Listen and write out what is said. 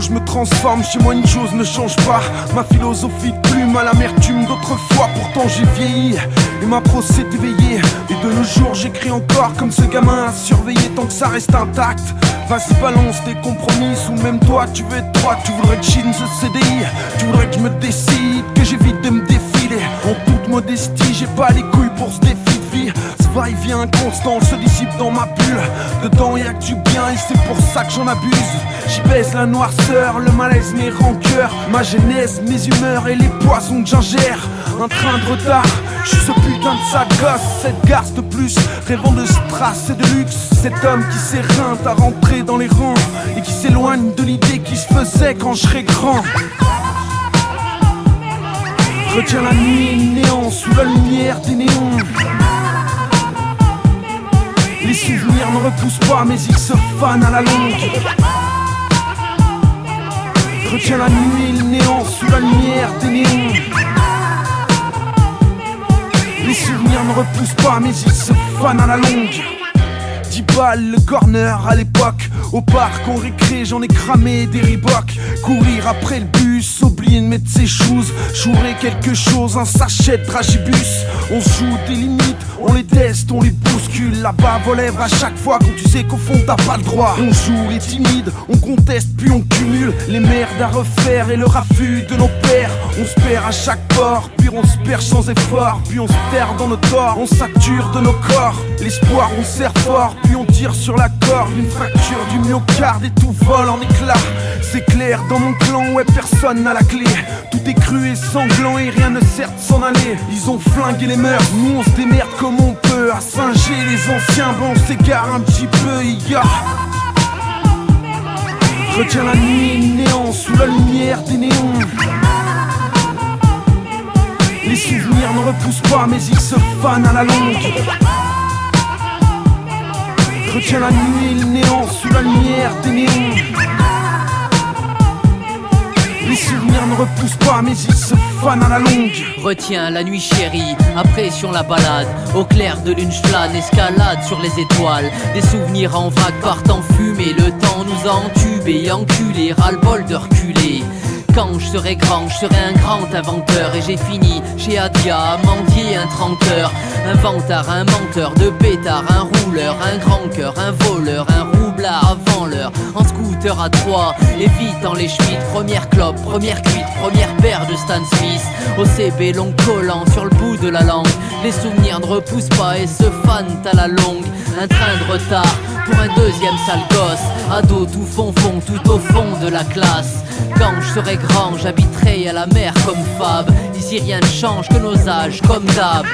Je me transforme, chez moi une chose ne change pas. Ma philosophie de plume à l'amertume d'autrefois. Pourtant j'ai vieilli et ma prose s'est éveillée. Et de nos jours j'écris encore comme ce gamin à surveiller tant que ça reste intact. Vas-y balance tes compromis ou même toi tu veux être droit. Tu voudrais que Chine ce CDI. Tu voudrais que je me décide, que j'évite de me défiler. En toute modestie j'ai pas les couilles pour ce défi de vie. Ce va-et-vient constant se dissipe dans ma bulle. Dedans y'a que du bien et c'est pour ça que j'en abuse. J'y baisse la noirceur, le malaise, mes rancœurs, ma genèse, mes humeurs et les poisons que j'ingère. Un train de retard, je suis ce putain de sale gosse. Cette garce de plus, rêvant de strass et de luxe. Cet homme qui s'éreinte à rentrer dans les rangs et qui s'éloigne de l'idée qui se faisait quand je serais grand. Retiens la nuit néant sous la lumière des néons. Les souvenirs ne repoussent pas mais ils se fanent à la longue. Retiens la nuit et le néant sous la lumière des néons. Les souvenirs ne repoussent pas mais ils se fanent à la longue. 10 balles le corner à l'époque. Au parc on récré j'en ai cramé des Reebok. Courir après le bus, oublier de mettre ses shoes. Chourer quelque chose, un sachet de tragibus. On se joue des limites, on les teste, on les bouscule. La bave aux lèvres à chaque fois quand tu sais qu'au fond t'as pas le droit. On joue les timides, on conteste puis on cumule les merdes à refaire et le raffut de nos pères. On se perd à chaque port, puis on se perd sans effort. Puis on se perd dans nos torts, on sature de nos corps. L'espoir on serre fort, puis on tire sur la corde. Une fracture du myocarde et tout vole en éclats. C'est clair dans mon clan, ouais personne n'a la clé. Tout est cru et sanglant et rien ne sert de s'en aller. Ils ont flingué les mœurs, nous on se démerde comme on peut. À singer les anciens, bon on s'égare un petit peu, ya. Retiens la nuit néant sous la lumière des néons. Les souvenirs ne repoussent pas mais ils se fanent à la longue. Retiens la nuit et le néant sous la lumière des néons. Les souvenirs ne repoussent pas mais ils se fanent à la longue. Retiens la nuit chérie, après sur la balade. Au clair de lune j'flâne, escalade sur les étoiles. Des souvenirs en vrac partent en fumée. Le temps nous a entubés et enculés, ras-le-bol de reculer. Quand je serai grand, je serai un grand inventeur. Et j'ai fini chez Adia, à mendier un trenteur. Un vantard, un menteur, de pétard, un rouleur, un grand cœur, un voleur, un roublard avant l'heure. En scooter à 3, évitant les schmitts. Première clope, première cuite, première paire de Stan Smith. OCB long collant sur le bout de la langue. Les souvenirs ne repoussent pas et se fanent à la longue. Un train de retard pour un deuxième sale gosse. Ado tout fond, tout au fond de la classe. Quand je serai grand, j'habiterai à la mer comme Fab. Ici rien ne change que nos âges comme d'hab.